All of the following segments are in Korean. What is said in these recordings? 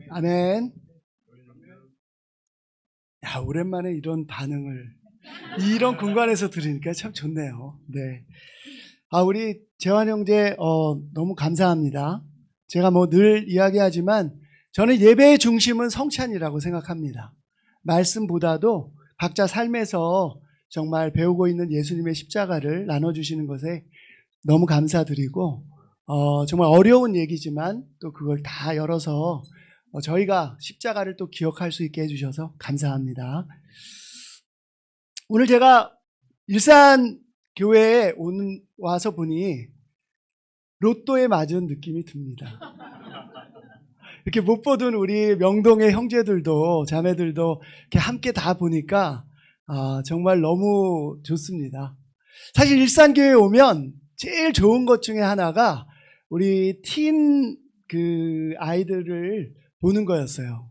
아멘. 야, 오랜만에 이런 반응을 이런 공간에서 들으니까 참 좋네요. 네. 우리 재환 형제 너무 감사합니다. 제가 뭐 늘 이야기하지만 저는 예배의 중심은 성찬이라고 생각합니다. 말씀보다도 각자 삶에서 정말 배우고 있는 예수님의 십자가를 나눠주시는 것에 너무 감사드리고 정말 어려운 얘기지만 또 그걸 다 열어서 저희가 십자가를 또 기억할 수 있게 해주셔서 감사합니다. 오늘 제가 일산 교회에 와서 보니 로또에 맞은 느낌이 듭니다. 이렇게 못 보던 우리 명동의 형제들도 자매들도 이렇게 함께 다 보니까 정말 너무 좋습니다. 사실 일산교회에 오면 제일 좋은 것 중에 하나가 우리 틴 아이들을 보는 거였어요.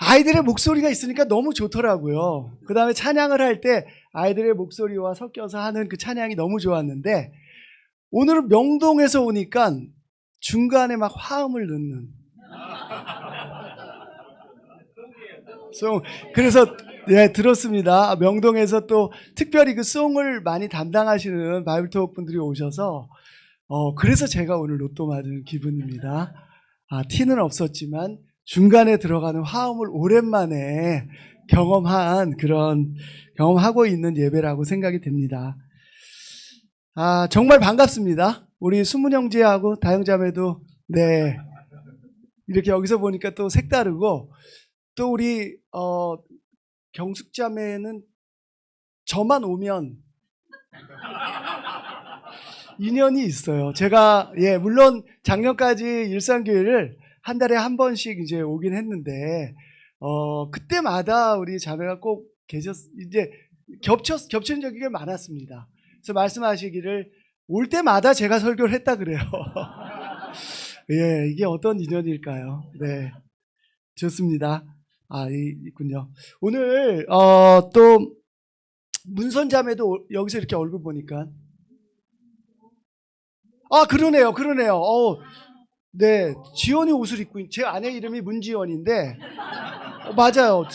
아이들의 목소리가 있으니까 너무 좋더라고요. 그 다음에 찬양을 할 때 아이들의 목소리와 섞여서 하는 그 찬양이 너무 좋았는데 오늘은 명동에서 오니까 중간에 막 화음을 넣는 그래서 들었습니다. 명동에서 또 특별히 그 송을 많이 담당하시는 바이블톡 분들이 오셔서 그래서 제가 오늘 로또 맞은 기분입니다. 티는 없었지만 중간에 들어가는 화음을 오랜만에 경험하고 있는 예배라고 생각이 됩니다. 정말 반갑습니다. 우리 수문 형제하고 다영자매도 이렇게 여기서 보니까 또 색다르고 또 우리 경숙자매는 저만 오면 인연이 있어요. 제가 물론 작년까지 일산교회를 한 달에 한 번씩 이제 오긴 했는데 그때마다 우리 자매가 꼭 이제 겹친 적이 많았습니다. 그래서 말씀하시기를 올 때마다 제가 설교를 했다 그래요. 이게 어떤 인연일까요? 네, 좋습니다. 있군요. 오늘 또 문선자매도 여기서 이렇게 얼굴 보니까 그러네요. 네, 지원이 옷을 입고 제 아내 이름이 문지원인데 맞아요.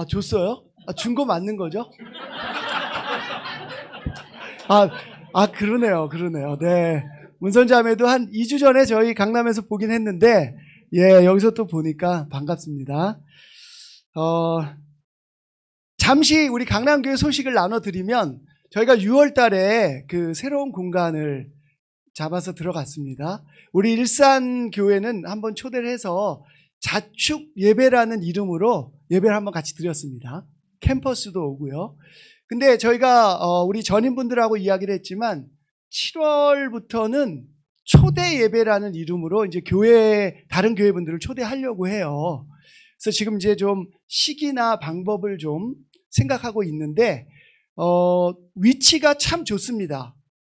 줬어요? 준 거 맞는 거죠? 그러네요. 네, 문선자매도 한 2주 전에 저희 강남에서 보긴 했는데 여기서 또 보니까 반갑습니다. 잠시 우리 강남교회 소식을 나눠드리면 저희가 6월 달에 그 새로운 공간을 잡아서 들어갔습니다. 우리 일산교회는 한번 초대를 해서 자축 예배라는 이름으로 예배를 한번 같이 드렸습니다. 캠퍼스도 오고요. 근데 저희가 우리 전임분들하고 이야기를 했지만 7월부터는 초대 예배라는 이름으로 이제 다른 교회분들을 초대하려고 해요. 그래서 지금 이제 좀 시기나 방법을 좀 생각하고 있는데 위치가 참 좋습니다.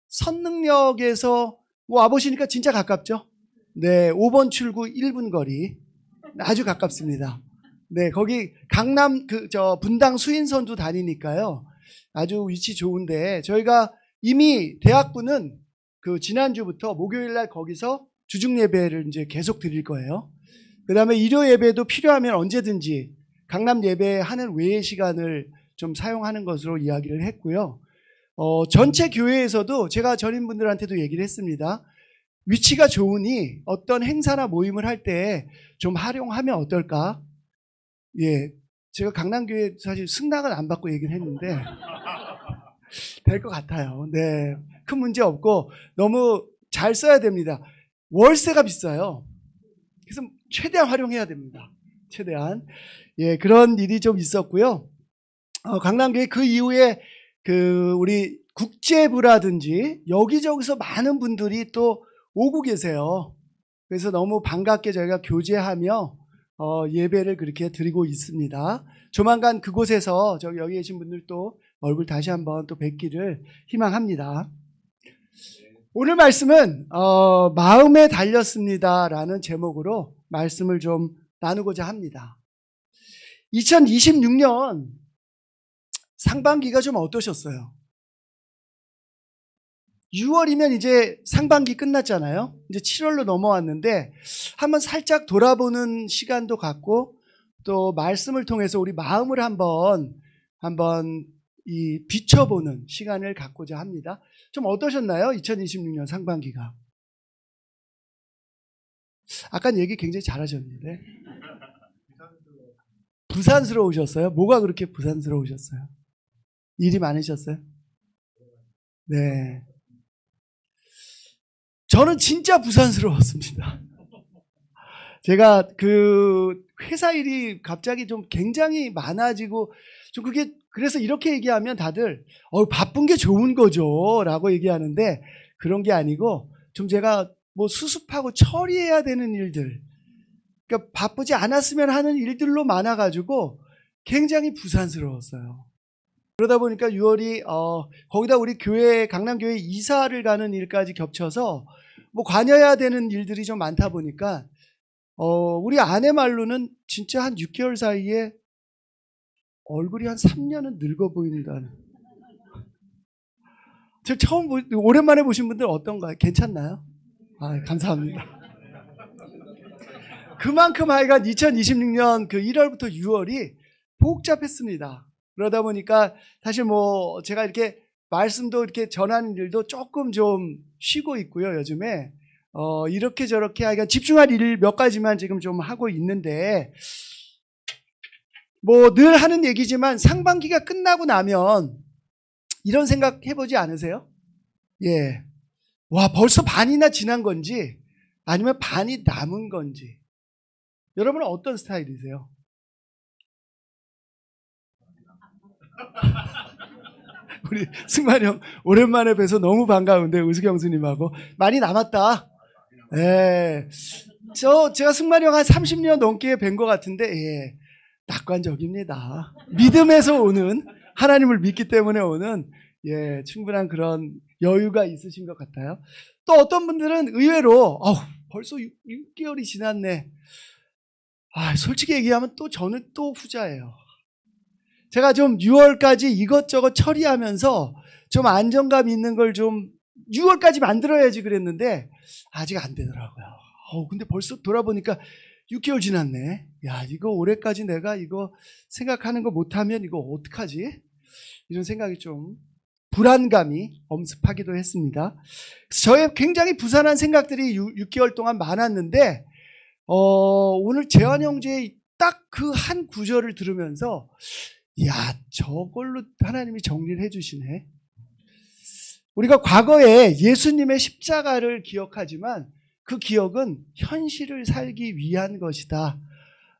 선능역에서 와보시니까 진짜 가깝죠? 네, 5번 출구 1분 거리. 아주 가깝습니다. 네, 거기 강남 분당 수인선도 다니니까요. 아주 위치 좋은데 저희가 이미 대학부는 지난주부터 목요일날 거기서 주중 예배를 이제 계속 드릴 거예요. 그 다음에 일요 예배도 필요하면 언제든지 강남 예배하는 외의 시간을 좀 사용하는 것으로 이야기를 했고요. 전체 교회에서도 제가 전임분들한테도 얘기를 했습니다. 위치가 좋으니 어떤 행사나 모임을 할 때 좀 활용하면 어떨까? 제가 강남교회 사실 승낙은 안 받고 얘기를 했는데 될 것 같아요. 네, 큰 문제 없고 너무 잘 써야 됩니다. 월세가 비싸요. 그래서 최대한 활용해야 됩니다. 최대한. 그런 일이 좀 있었고요. 강남교회 그 이후에 우리 국제부라든지 여기저기서 많은 분들이 또 오고 계세요. 그래서 너무 반갑게 저희가 교제하며 예배를 그렇게 드리고 있습니다. 조만간 그곳에서 여기 계신 분들 또 얼굴 다시 한번 또 뵙기를 희망합니다. 오늘 말씀은 마음에 달렸습니다라는 제목으로 말씀을 좀 나누고자 합니다. 2026년 상반기가 좀 어떠셨어요? 6월이면 이제 상반기 끝났잖아요. 이제 7월로 넘어왔는데 한번 살짝 돌아보는 시간도 갖고 또 말씀을 통해서 우리 마음을 한번 이 비춰보는 시간을 갖고자 합니다. 좀 어떠셨나요? 2026년 상반기가. 아까 얘기 굉장히 잘하셨는데. 부산스러우셨어요? 뭐가 그렇게 부산스러우셨어요? 일이 많으셨어요? 네. 저는 진짜 부산스러웠습니다. 제가 그 회사 일이 갑자기 좀 굉장히 많아지고 좀 그게 그래서 이렇게 얘기하면 다들 바쁜 게 좋은 거죠 라고 얘기하는데 그런 게 아니고 좀 제가 뭐 수습하고 처리해야 되는 일들, 그러니까 바쁘지 않았으면 하는 일들로 많아가지고 굉장히 부산스러웠어요. 그러다 보니까 6월이 거기다 우리 교회 강남교회 이사를 가는 일까지 겹쳐서 뭐 관여해야 되는 일들이 좀 많다 보니까 우리 아내 말로는 진짜 한 6개월 사이에 얼굴이 한 3년은 늙어 보인다는. 저 처음 오랜만에 보신 분들 어떤가요? 괜찮나요? 아, 감사합니다. 그만큼 하여간 2026년 그 1월부터 6월이 복잡했습니다. 그러다 보니까 사실 뭐 제가 이렇게 말씀도 이렇게 전하는 일도 조금 좀 쉬고 있고요. 요즘에 이렇게 저렇게 하여간 집중할 일 몇 가지만 지금 좀 하고 있는데 뭐 늘 하는 얘기지만 상반기가 끝나고 나면 이런 생각 해보지 않으세요? 예. 와, 벌써 반이나 지난 건지 아니면 반이 남은 건지. 여러분은 어떤 스타일이세요? 우리 승만이 형 오랜만에 뵈서 너무 반가운데 우수경 스님하고 많이 남았다. 예. 제가 승만이 형 한 30년 넘게 뵌 것 같은데 예. 낙관적입니다. 믿음에서 오는 하나님을 믿기 때문에 오는 예, 충분한 그런 여유가 있으신 것 같아요. 또 어떤 분들은 의외로 벌써 6개월이 지났네. 솔직히 얘기하면 또 저는 또 후자예요. 제가 좀 6월까지 이것저것 처리하면서 좀 안정감 있는 걸 좀 6월까지 만들어야지 그랬는데 아직 안 되더라고요. 근데 벌써 돌아보니까 6개월 지났네. 야, 이거 올해까지 내가 이거 생각하는 거 못하면 이거 어떡하지? 이런 생각이 좀 불안감이 엄습하기도 했습니다. 저의 굉장히 부산한 생각들이 6개월 동안 많았는데 오늘 재환 형제의 딱 그 한 구절을 들으면서 야, 저걸로 하나님이 정리를 해주시네. 우리가 과거에 예수님의 십자가를 기억하지만 그 기억은 현실을 살기 위한 것이다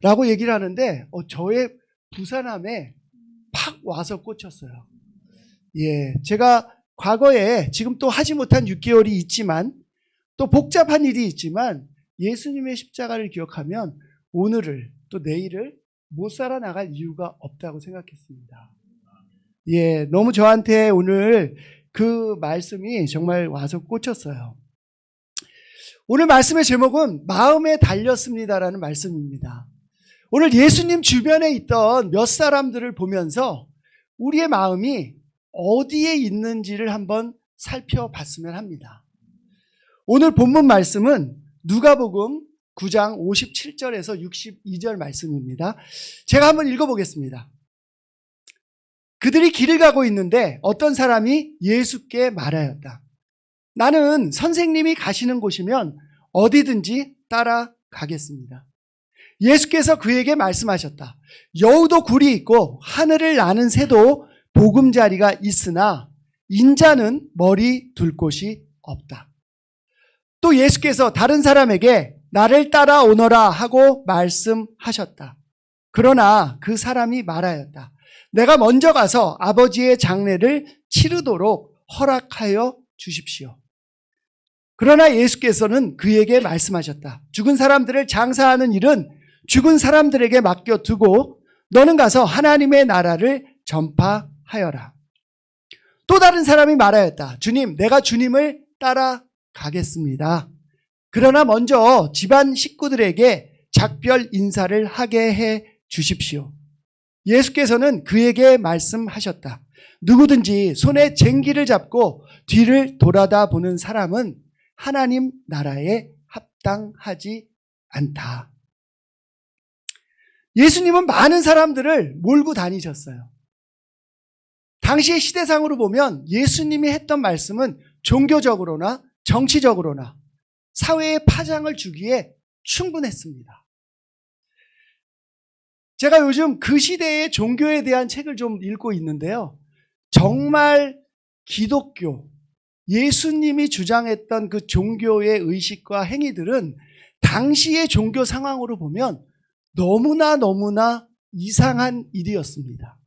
라고 얘기를 하는데 저의 부산함에 팍 와서 꽂혔어요. 예, 제가 과거에 지금 또 하지 못한 6개월이 있지만 또 복잡한 일이 있지만 예수님의 십자가를 기억하면 오늘을 또 내일을 못 살아나갈 이유가 없다고 생각했습니다. 예, 너무 저한테 오늘 그 말씀이 정말 와서 꽂혔어요. 오늘 말씀의 제목은 마음에 달렸습니다라는 말씀입니다. 오늘 예수님 주변에 있던 몇 사람들을 보면서 우리의 마음이 어디에 있는지를 한번 살펴봤으면 합니다. 오늘 본문 말씀은 누가복음 9장 57절에서 62절 말씀입니다. 제가 한번 읽어보겠습니다. 그들이 길을 가고 있는데 어떤 사람이 예수께 말하였다. 나는 선생님이 가시는 곳이면 어디든지 따라가겠습니다. 예수께서 그에게 말씀하셨다. 여우도 굴이 있고 하늘을 나는 새도 보금자리가 있으나 인자는 머리 둘 곳이 없다. 또 예수께서 다른 사람에게 나를 따라오너라 하고 말씀하셨다. 그러나 그 사람이 말하였다. 내가 먼저 가서 아버지의 장례를 치르도록 허락하여 주십시오. 그러나 예수께서는 그에게 말씀하셨다. 죽은 사람들을 장사하는 일은 죽은 사람들에게 맡겨두고 너는 가서 하나님의 나라를 전파하여라. 또 다른 사람이 말하였다. 주님, 내가 주님을 따라가겠습니다. 그러나 먼저 집안 식구들에게 작별 인사를 하게 해 주십시오. 예수께서는 그에게 말씀하셨다. 누구든지 손에 쟁기를 잡고 뒤를 돌아다 보는 사람은 하나님 나라에 합당하지 않다. 예수님은 많은 사람들을 몰고 다니셨어요. 당시의 시대상으로 보면 예수님이 했던 말씀은 종교적으로나 정치적으로나 사회에 파장을 주기에 충분했습니다. 제가 요즘 그 시대의 종교에 대한 책을 좀 읽고 있는데요. 정말 기독교, 예수님이 주장했던 그 종교의 의식과 행위들은 당시의 종교 상황으로 보면 너무나 이상한 일이었습니다.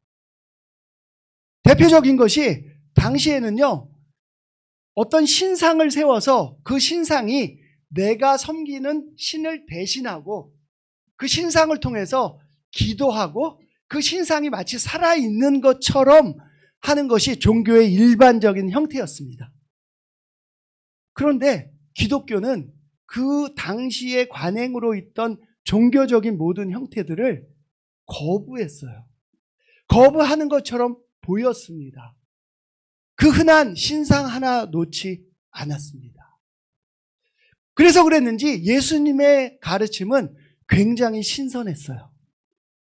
대표적인 것이 당시에는요, 어떤 신상을 세워서 그 신상이 내가 섬기는 신을 대신하고 그 신상을 통해서 기도하고 그 신상이 마치 살아있는 것처럼 하는 것이 종교의 일반적인 형태였습니다. 그런데 기독교는 그 당시의 관행으로 있던 종교적인 모든 형태들을 거부했어요. 거부하는 것처럼 보였습니다. 그 흔한 신상 하나 놓지 않았습니다. 그래서 그랬는지 예수님의 가르침은 굉장히 신선했어요.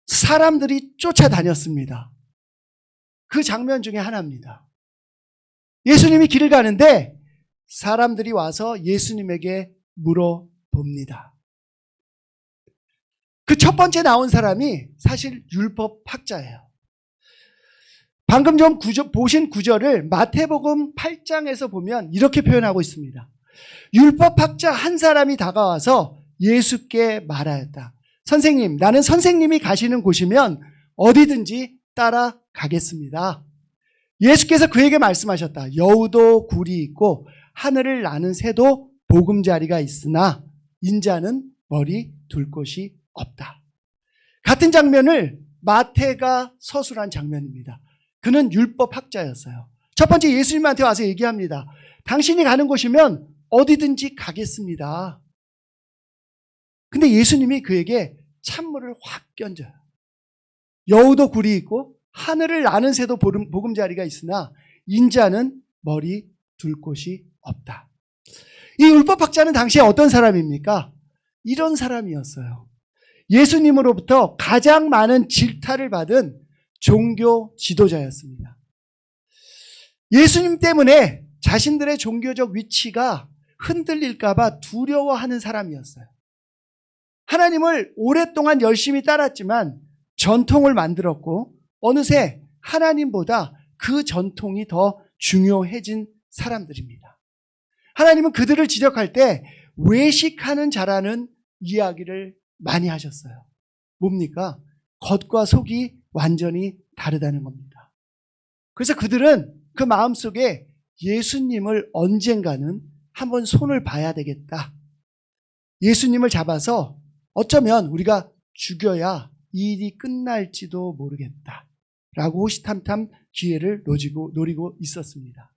사람들이 쫓아다녔습니다. 그 장면 중에 하나입니다. 예수님이 길을 가는데 사람들이 와서 예수님에게 물어봅니다. 그 첫 번째 나온 사람이 사실 율법학자예요. 방금 좀 보신 구절을 마태복음 8장에서 보면 이렇게 표현하고 있습니다. 율법학자 한 사람이 다가와서 예수께 말하였다. 선생님, 나는 선생님이 가시는 곳이면 어디든지 따라가겠습니다. 예수께서 그에게 말씀하셨다. 여우도 굴이 있고 하늘을 나는 새도 보금자리가 있으나 인자는 머리 둘 곳이 없다. 같은 장면을 마태가 서술한 장면입니다. 그는 율법학자였어요. 첫 번째 예수님한테 와서 얘기합니다. 당신이 가는 곳이면 어디든지 가겠습니다. 근데 예수님이 그에게 찬물을 확 끼얹어요. 여우도 굴이 있고 하늘을 나는 새도 보금자리가 있으나 인자는 머리 둘 곳이 없다. 이 율법학자는 당시에 어떤 사람입니까? 이런 사람이었어요. 예수님으로부터 가장 많은 질타를 받은 종교 지도자였습니다. 예수님 때문에 자신들의 종교적 위치가 흔들릴까봐 두려워하는 사람이었어요. 하나님을 오랫동안 열심히 따랐지만 전통을 만들었고 어느새 하나님보다 그 전통이 더 중요해진 사람들입니다. 하나님은 그들을 지적할 때 외식하는 자라는 이야기를 많이 하셨어요. 뭡니까? 겉과 속이 완전히 다르다는 겁니다. 그래서 그들은 그 마음속에 예수님을 언젠가는 한번 손을 봐야 되겠다. 예수님을 잡아서 어쩌면 우리가 죽여야 이 일이 끝날지도 모르겠다. 라고 호시탐탐 기회를 노리고 있었습니다.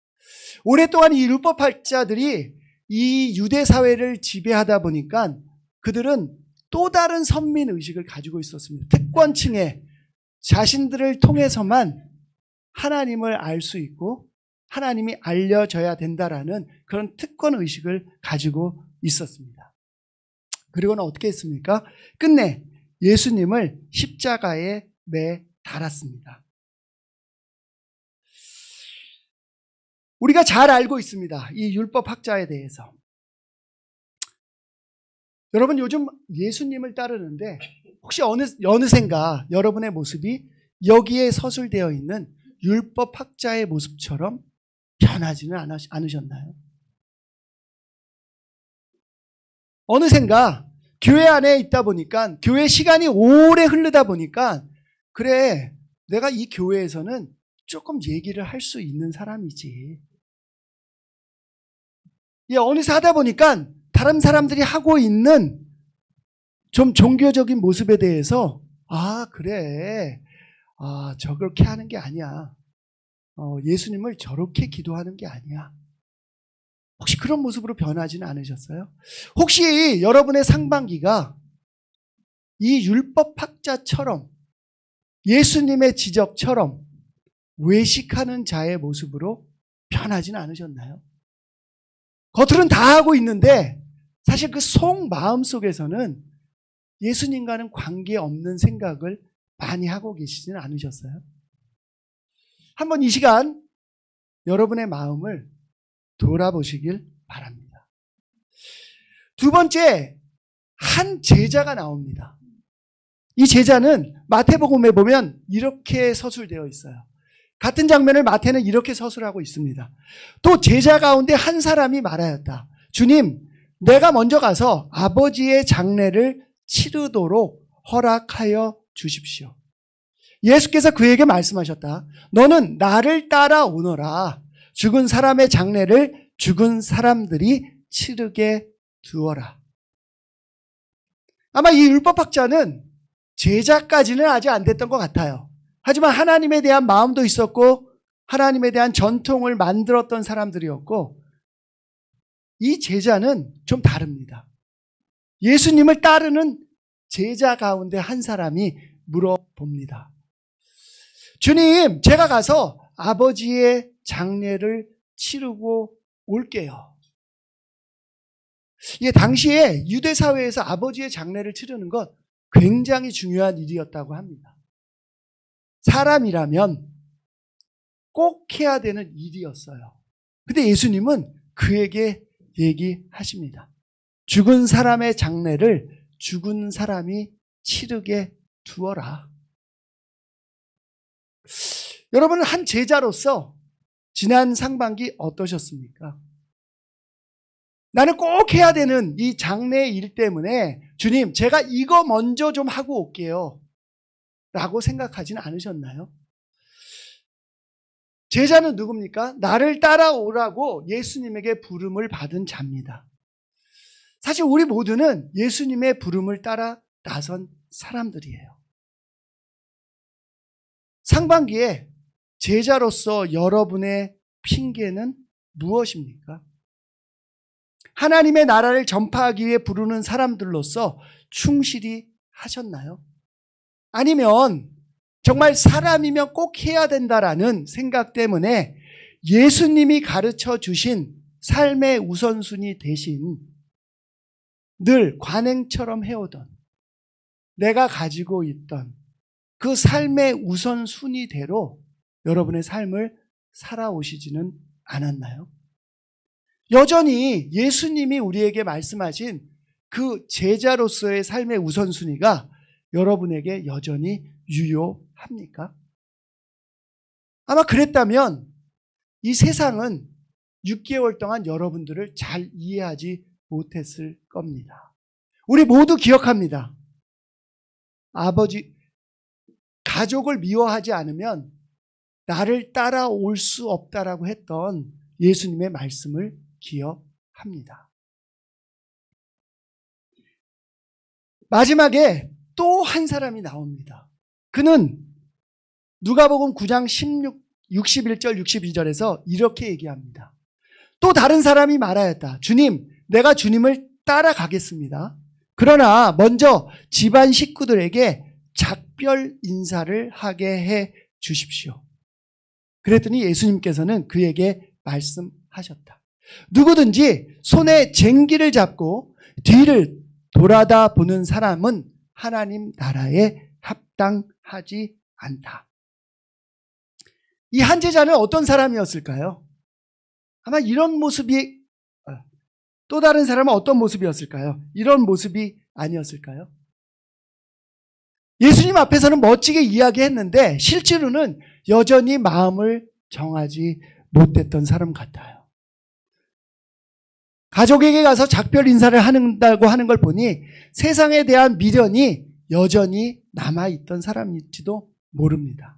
오랫동안 이 율법학자들이 이 유대 사회를 지배하다 보니까 그들은 또 다른 선민의식을 가지고 있었습니다. 특권층에 자신들을 통해서만 하나님을 알 수 있고 하나님이 알려져야 된다라는 그런 특권의식을 가지고 있었습니다. 그리고는 어떻게 했습니까? 끝내 예수님을 십자가에 매 달았습니다. 우리가 잘 알고 있습니다. 이 율법학자에 대해서. 여러분 요즘 예수님을 따르는데 혹시 어느샌가 여러분의 모습이 여기에 서술되어 있는 율법학자의 모습처럼 변하지는 않으셨나요? 어느샌가 교회 안에 있다 보니까 교회 시간이 오래 흐르다 보니까 그래 내가 이 교회에서는 조금 얘기를 할 수 있는 사람이지. 어느새 하다 보니까 다른 사람들이 하고 있는 좀 종교적인 모습에 대해서 그래 저렇게 하는 게 아니야. 예수님을 저렇게 기도하는 게 아니야. 혹시 그런 모습으로 변하지는 않으셨어요? 혹시 여러분의 상반기가 이 율법학자처럼 예수님의 지적처럼 외식하는 자의 모습으로 변하지는 않으셨나요? 겉으로는 다 하고 있는데 사실 그 속 마음 속에서는 예수님과는 관계없는 생각을 많이 하고 계시지는 않으셨어요? 한번 이 시간 여러분의 마음을 돌아보시길 바랍니다. 두 번째, 한 제자가 나옵니다. 이 제자는 마태복음에 보면 이렇게 서술되어 있어요. 같은 장면을 마태는 이렇게 서술하고 있습니다. 또 제자 가운데 한 사람이 말하였다. 주님, 내가 먼저 가서 아버지의 장례를 치르도록 허락하여 주십시오. 예수께서 그에게 말씀하셨다. 너는 나를 따라오너라. 죽은 사람의 장례를 죽은 사람들이 치르게 두어라. 아마 이 율법학자는 제자까지는 아직 안 됐던 것 같아요. 하지만 하나님에 대한 마음도 있었고 하나님에 대한 전통을 만들었던 사람들이었고, 이 제자는 좀 다릅니다. 예수님을 따르는 제자 가운데 한 사람이 물어봅니다. 주님, 제가 가서 아버지의 장례를 치르고 올게요. 이게 당시에 유대 사회에서 아버지의 장례를 치르는 것 굉장히 중요한 일이었다고 합니다. 사람이라면 꼭 해야 되는 일이었어요. 근데 예수님은 그에게 얘기하십니다. 죽은 사람의 장례를 죽은 사람이 치르게 두어라. 여러분은 한 제자로서 지난 상반기 어떠셨습니까? 나는 꼭 해야 되는 이 장례 일 때문에 주님, 제가 이거 먼저 좀 하고 올게요 라고 생각하지는 않으셨나요? 제자는 누굽니까? 나를 따라오라고 예수님에게 부름을 받은 자입니다. 사실 우리 모두는 예수님의 부름을 따라 나선 사람들이에요. 상반기에 제자로서 여러분의 핑계는 무엇입니까? 하나님의 나라를 전파하기 위해 부르는 사람들로서 충실히 하셨나요? 아니면 정말 사람이면 꼭 해야 된다라는 생각 때문에 예수님이 가르쳐 주신 삶의 우선순위 대신 늘 관행처럼 해오던, 내가 가지고 있던 그 삶의 우선순위대로 여러분의 삶을 살아오시지는 않았나요? 여전히 예수님이 우리에게 말씀하신 그 제자로서의 삶의 우선순위가 여러분에게 여전히 유효합니까? 아마 그랬다면 이 세상은 6개월 동안 여러분들을 잘 이해하지 못했을 겁니다. 우리 모두 기억합니다. 가족을 미워하지 않으면 나를 따라올 수 없다라고 했던 예수님의 말씀을 기억합니다. 마지막에 또 한 사람이 나옵니다. 그는 누가복음 9장 61절 62절에서 이렇게 얘기합니다. 또 다른 사람이 말하였다. 주님, 내가 주님을 따라가겠습니다. 그러나 먼저 집안 식구들에게 작별 인사를 하게 해 주십시오. 그랬더니 예수님께서는 그에게 말씀하셨다. 누구든지 손에 쟁기를 잡고 뒤를 돌아다 보는 사람은 하나님 나라에 합당하지 않다. 이 한 제자는 어떤 사람이었을까요? 아마 이런 모습이, 또 다른 사람은 어떤 모습이었을까요? 이런 모습이 아니었을까요? 예수님 앞에서는 멋지게 이야기했는데 실제로는 여전히 마음을 정하지 못했던 사람 같아요. 가족에게 가서 작별 인사를 한다고 하는 걸 보니 세상에 대한 미련이 여전히 남아있던 사람일지도 모릅니다.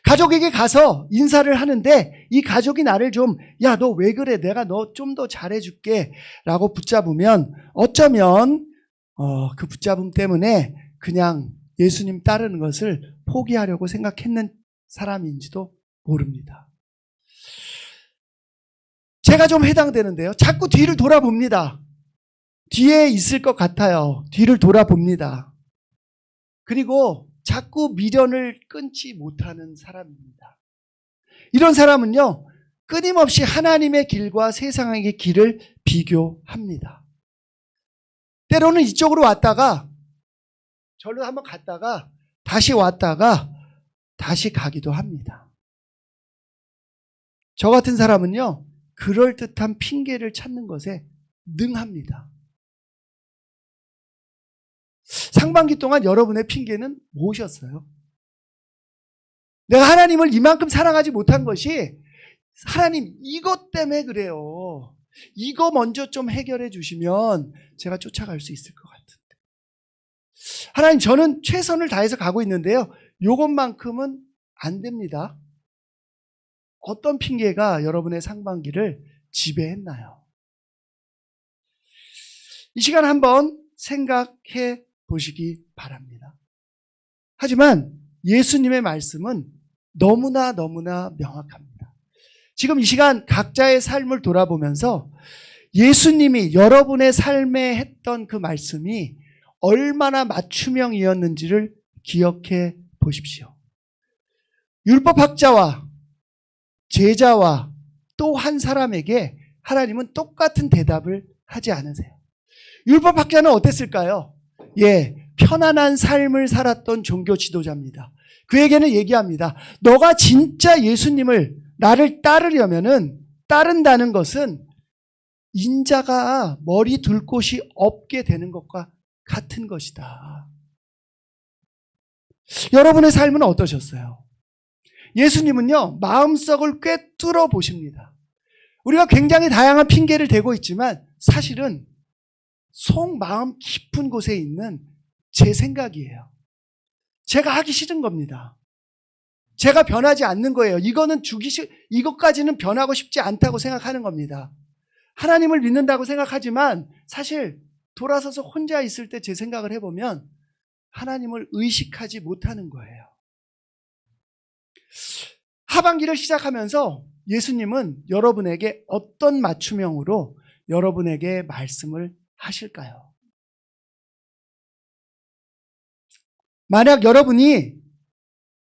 가족에게 가서 인사를 하는데 이 가족이 나를 좀, 야, 너 왜 그래? 내가 너 좀 더 잘해줄게 라고 붙잡으면 어쩌면 그 붙잡음 때문에 그냥 예수님 따르는 것을 포기하려고 생각했는 사람인지도 모릅니다. 제가 좀 해당되는데요. 자꾸 뒤를 돌아봅니다. 뒤에 있을 것 같아요. 뒤를 돌아봅니다. 그리고 자꾸 미련을 끊지 못하는 사람입니다. 이런 사람은요, 끊임없이 하나님의 길과 세상의 길을 비교합니다. 때로는 이쪽으로 왔다가 절로 한번 갔다가 다시 왔다가 다시 가기도 합니다. 저 같은 사람은요, 그럴듯한 핑계를 찾는 것에 능합니다. 상반기 동안 여러분의 핑계는 무엇이었어요? 내가 하나님을 이만큼 사랑하지 못한 것이 하나님 이것 때문에 그래요. 이거 먼저 좀 해결해 주시면 제가 쫓아갈 수 있을 것 같은데. 하나님, 저는 최선을 다해서 가고 있는데요. 이것만큼은 안 됩니다. 어떤 핑계가 여러분의 상반기를 지배했나요? 이 시간 한번 생각해 보시기 바랍니다. 하지만 예수님의 말씀은 너무나 명확합니다. 지금 이 시간 각자의 삶을 돌아보면서 예수님이 여러분의 삶에 했던 그 말씀이 얼마나 맞춤형이었는지를 기억해 보십시오. 율법학자와 제자와 또 한 사람에게 하나님은 똑같은 대답을 하지 않으세요. 율법학자는 어땠을까요? 편안한 삶을 살았던 종교 지도자입니다. 그에게는 얘기합니다. 너가 진짜 예수님을 나를 따른다는 것은 인자가 머리 둘 곳이 없게 되는 것과 같은 것이다. 여러분의 삶은 어떠셨어요? 예수님은요, 마음속을 꿰뚫어 보십니다. 우리가 굉장히 다양한 핑계를 대고 있지만 사실은 속마음 깊은 곳에 있는 제 생각이에요. 제가 하기 싫은 겁니다. 제가 변하지 않는 거예요. 이것까지는 변하고 싶지 않다고 생각하는 겁니다. 하나님을 믿는다고 생각하지만 사실 돌아서서 혼자 있을 때 제 생각을 해보면 하나님을 의식하지 못하는 거예요. 하반기를 시작하면서 예수님은 여러분에게 어떤 맞춤형으로 여러분에게 말씀을 하실까요? 만약 여러분이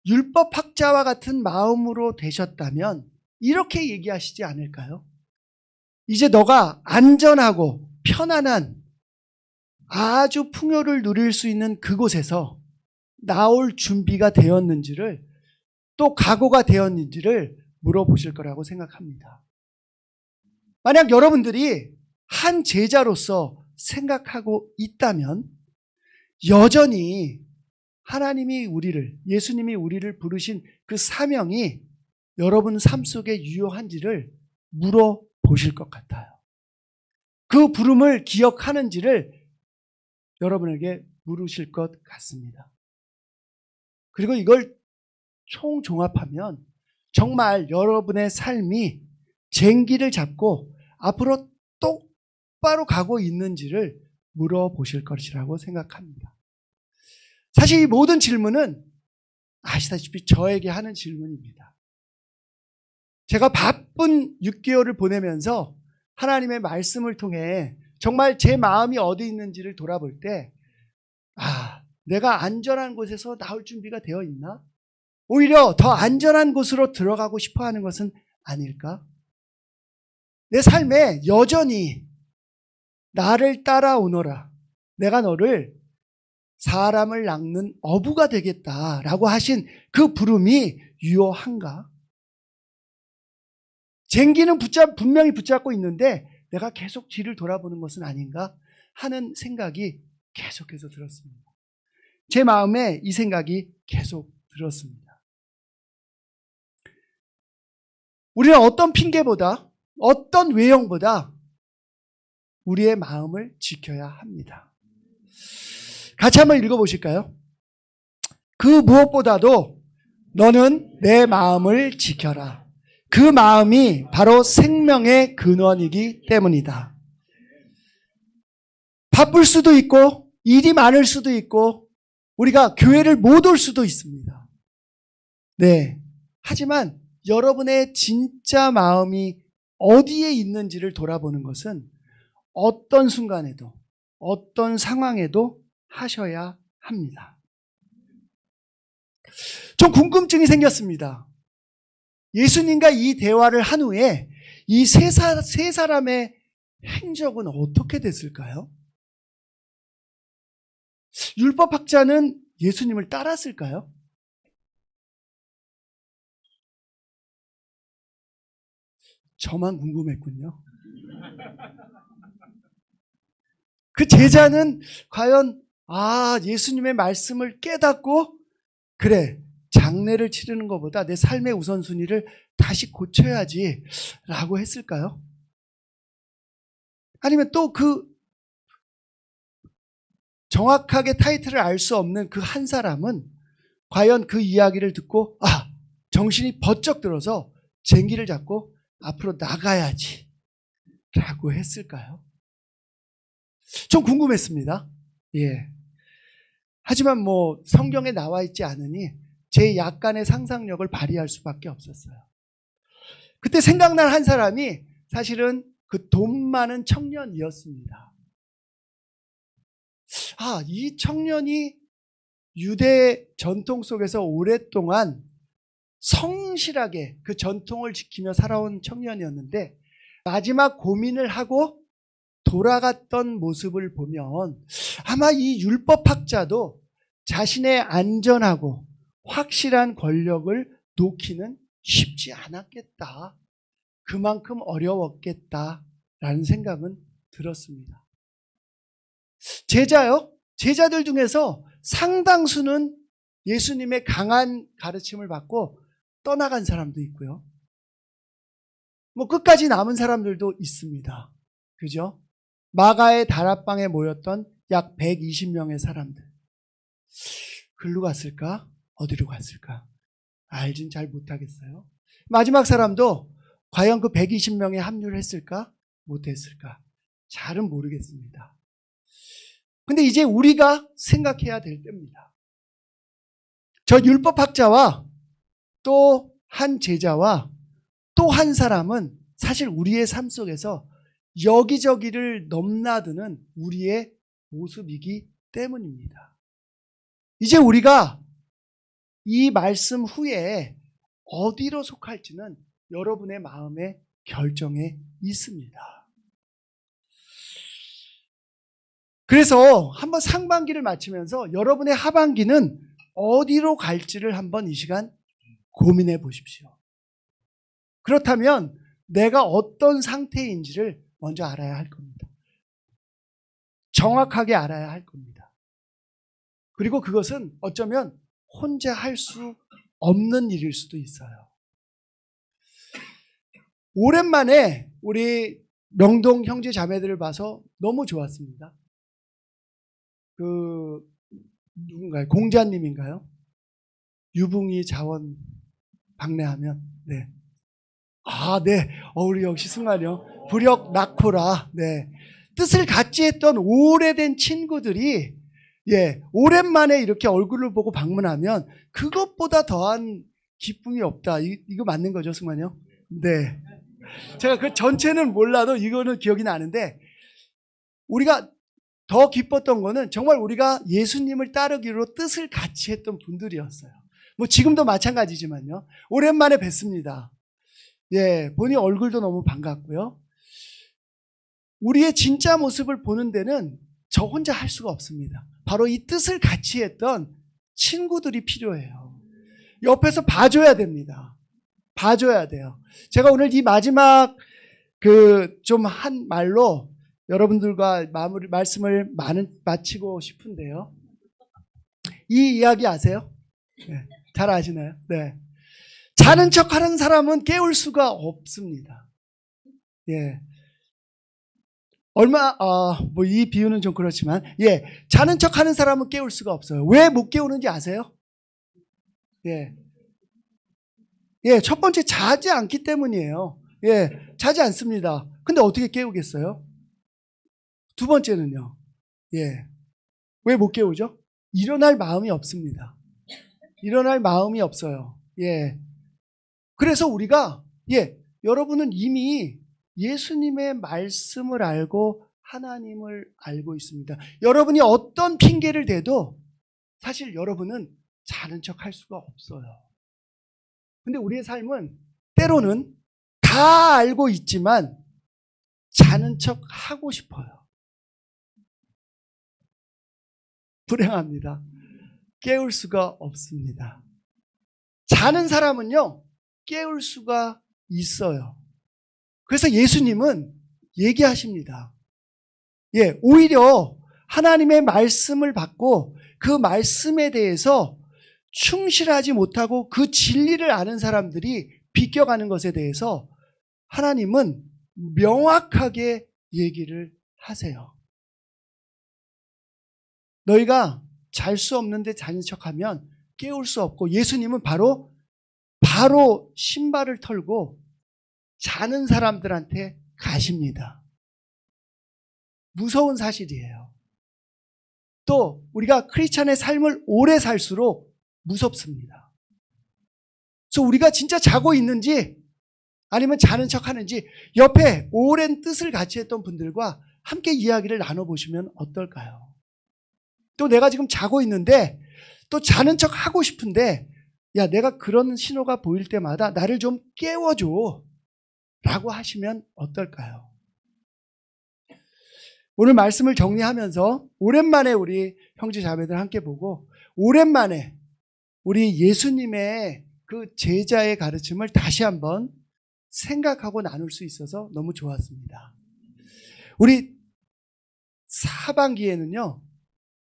율법학자와 같은 마음으로 되셨다면 이렇게 얘기하시지 않을까요? 이제 너가 안전하고 편안한 아주 풍요를 누릴 수 있는 그곳에서 나올 준비가 되었는지를, 또 각오가 되었는지를 물어보실 거라고 생각합니다. 만약 여러분들이 한 제자로서 생각하고 있다면 여전히 예수님이 우리를 부르신 그 사명이 여러분 삶 속에 유효한지를 물어보실 것 같아요. 그 부름을 기억하는지를 여러분에게 물으실 것 같습니다. 그리고 이걸 총종합하면 정말 여러분의 삶이 쟁기를 잡고 앞으로 똑바로 가고 있는지를 물어보실 것이라고 생각합니다. 사실 이 모든 질문은 아시다시피 저에게 하는 질문입니다. 제가 바쁜 6개월을 보내면서 하나님의 말씀을 통해 정말 제 마음이 어디 있는지를 돌아볼 때, 내가 안전한 곳에서 나올 준비가 되어 있나? 오히려 더 안전한 곳으로 들어가고 싶어 하는 것은 아닐까? 내 삶에 여전히 나를 따라오너라, 내가 너를 사람을 낚는 어부가 되겠다라고 하신 그 부름이 유효한가? 쟁기는 분명히 붙잡고 있는데 내가 계속 뒤를 돌아보는 것은 아닌가 하는 생각이 계속해서 들었습니다. 제 마음에 이 생각이 계속 들었습니다. 우리는 어떤 핑계보다, 어떤 외형보다 우리의 마음을 지켜야 합니다. 같이 한번 읽어보실까요? 그 무엇보다도 너는 내 마음을 지켜라. 그 마음이 바로 생명의 근원이기 때문이다. 바쁠 수도 있고 일이 많을 수도 있고 우리가 교회를 못 올 수도 있습니다. 하지만 여러분의 진짜 마음이 어디에 있는지를 돌아보는 것은 어떤 순간에도 어떤 상황에도 하셔야 합니다. 좀 궁금증이 생겼습니다. 예수님과 이 대화를 한 후에 이 세 사람의 행적은 어떻게 됐을까요? 율법학자는 예수님을 따랐을까요? 저만 궁금했군요. 그 제자는 과연 예수님의 말씀을 깨닫고 그래, 장례를 치르는 것보다 내 삶의 우선순위를 다시 고쳐야지 라고 했을까요? 아니면 또 그 정확하게 타이틀을 알 수 없는 그 한 사람은 과연 그 이야기를 듣고 정신이 번쩍 들어서 쟁기를 잡고 앞으로 나가야지 라고 했을까요? 좀 궁금했습니다. 예. 하지만 성경에 나와 있지 않으니 제 약간의 상상력을 발휘할 수밖에 없었어요. 그때 생각난 한 사람이 사실은 그 돈 많은 청년이었습니다. 이 청년이 유대 전통 속에서 오랫동안 성실하게 그 전통을 지키며 살아온 청년이었는데 마지막 고민을 하고 돌아갔던 모습을 보면 아마 이 율법학자도 자신의 안전하고 확실한 권력을 놓기는 쉽지 않았겠다. 그만큼 어려웠겠다라는 생각은 들었습니다. 제자들 중에서 상당수는 예수님의 강한 가르침을 받고 떠나간 사람도 있고요. 끝까지 남은 사람들도 있습니다. 그죠? 마가의 다락방에 모였던 약 120명의 사람들. 글로 갔을까? 어디로 갔을까? 알진 잘 못하겠어요. 마지막 사람도 과연 그 120명에 합류를 했을까? 못했을까? 잘은 모르겠습니다. 근데 이제 우리가 생각해야 될 때입니다. 저 율법학자와 또 한 제자와 또 한 사람은 사실 우리의 삶 속에서 여기저기를 넘나드는 우리의 모습이기 때문입니다. 이제 우리가 이 말씀 후에 어디로 속할지는 여러분의 마음의 결정에 있습니다. 그래서 한번 상반기를 마치면서 여러분의 하반기는 어디로 갈지를 한번 이 시간 고민해 보십시오. 그렇다면 내가 어떤 상태인지를 먼저 알아야 할 겁니다. 정확하게 알아야 할 겁니다. 그리고 그것은 어쩌면 혼자 할 수 없는 일일 수도 있어요. 오랜만에 우리 명동 형제 자매들을 봐서 너무 좋았습니다. 누군가요? 공자님인가요? 유붕이 자원 방래하면, 네. 네. 우리 역시 승관이요. 부력 낳고라. 네. 뜻을 같이 했던 오래된 친구들이, 오랜만에 이렇게 얼굴을 보고 방문하면 그것보다 더한 기쁨이 없다. 이거 맞는 거죠, 승관이요? 네. 제가 그 전체는 몰라도 이거는 기억이 나는데, 우리가 더 기뻤던 거는 정말 우리가 예수님을 따르기로 뜻을 같이 했던 분들이었어요. 지금도 마찬가지지만요. 오랜만에 뵀습니다. 보니 얼굴도 너무 반갑고요. 우리의 진짜 모습을 보는 데는 저 혼자 할 수가 없습니다. 바로 이 뜻을 같이 했던 친구들이 필요해요. 옆에서 봐줘야 됩니다. 봐줘야 돼요. 제가 오늘 이 마지막 좀 한 말로 여러분들과 말씀을 마치고 싶은데요. 이 이야기 아세요? 네, 잘 아시나요? 네. 자는 척 하는 사람은 깨울 수가 없습니다. 이 비유는 좀 그렇지만, 자는 척 하는 사람은 깨울 수가 없어요. 왜 못 깨우는지 아세요? 첫 번째, 자지 않기 때문이에요. 자지 않습니다. 근데 어떻게 깨우겠어요? 두 번째는요. 왜 못 깨우죠? 일어날 마음이 없습니다. 일어날 마음이 없어요. 그래서 우리가, 여러분은 이미 예수님의 말씀을 알고 하나님을 알고 있습니다. 여러분이 어떤 핑계를 대도 사실 여러분은 자는 척 할 수가 없어요. 근데 우리의 삶은 때로는 다 알고 있지만 자는 척 하고 싶어요. 불행합니다. 깨울 수가 없습니다. 자는 사람은요, 깨울 수가 있어요. 그래서 예수님은 얘기하십니다. 오히려 하나님의 말씀을 받고 그 말씀에 대해서 충실하지 못하고 그 진리를 아는 사람들이 비껴가는 것에 대해서 하나님은 명확하게 얘기를 하세요. 너희가 잘 수 없는데 자는 척하면 깨울 수 없고, 예수님은 바로 신발을 털고 자는 사람들한테 가십니다. 무서운 사실이에요. 또 우리가 크리스찬의 삶을 오래 살수록 무섭습니다. 그래서 우리가 진짜 자고 있는지 아니면 자는 척하는지 옆에 오랜 뜻을 같이 했던 분들과 함께 이야기를 나눠보시면 어떨까요? 또 내가 지금 자고 있는데 또 자는 척 하고 싶은데, 야, 내가 그런 신호가 보일 때마다 나를 좀 깨워줘 라고 하시면 어떨까요? 오늘 말씀을 정리하면서 오랜만에 우리 형제 자매들 함께 보고, 오랜만에 우리 예수님의 그 제자의 가르침을 다시 한번 생각하고 나눌 수 있어서 너무 좋았습니다. 우리 하반기에는요,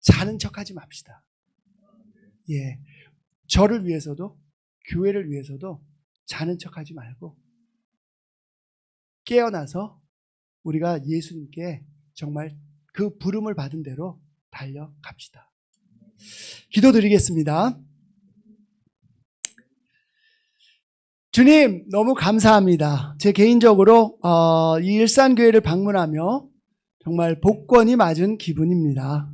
자는 척하지 맙시다. 저를 위해서도 교회를 위해서도 자는 척하지 말고 깨어나서 우리가 예수님께 정말 그 부름을 받은 대로 달려갑시다. 기도드리겠습니다. 주님, 너무 감사합니다. 제 개인적으로 이 일산교회를 방문하며 정말 복권이 맞은 기분입니다.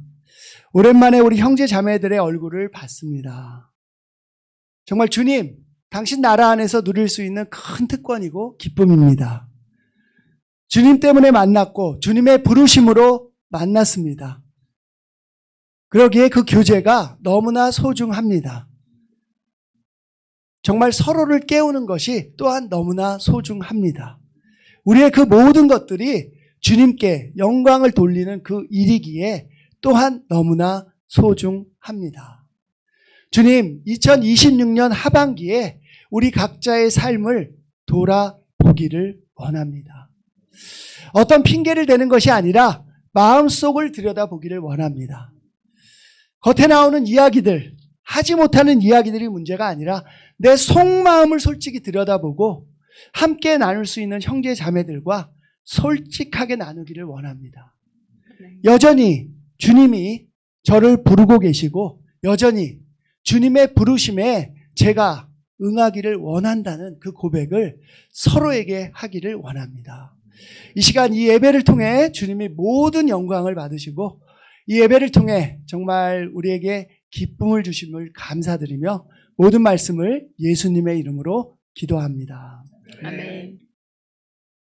오랜만에 우리 형제 자매들의 얼굴을 봤습니다. 정말 주님, 당신 나라 안에서 누릴 수 있는 큰 특권이고 기쁨입니다. 주님 때문에 만났고 주님의 부르심으로 만났습니다. 그러기에 그 교제가 너무나 소중합니다. 정말 서로를 깨우는 것이 또한 너무나 소중합니다. 우리의 그 모든 것들이 주님께 영광을 돌리는 그 일이기에 또한 너무나 소중합니다. 주님, 2026년 하반기에 우리 각자의 삶을 돌아보기를 원합니다. 어떤 핑계를 대는 것이 아니라 마음속을 들여다보기를 원합니다. 겉에 나오는 이야기들, 하지 못하는 이야기들이 문제가 아니라 내 속마음을 솔직히 들여다보고 함께 나눌 수 있는 형제 자매들과 솔직하게 나누기를 원합니다. 여전히 주님이 저를 부르고 계시고 여전히 주님의 부르심에 제가 응하기를 원한다는 그 고백을 서로에게 하기를 원합니다. 이 시간 이 예배를 통해 주님이 모든 영광을 받으시고 이 예배를 통해 정말 우리에게 기쁨을 주심을 감사드리며 모든 말씀을 예수님의 이름으로 기도합니다. 아멘.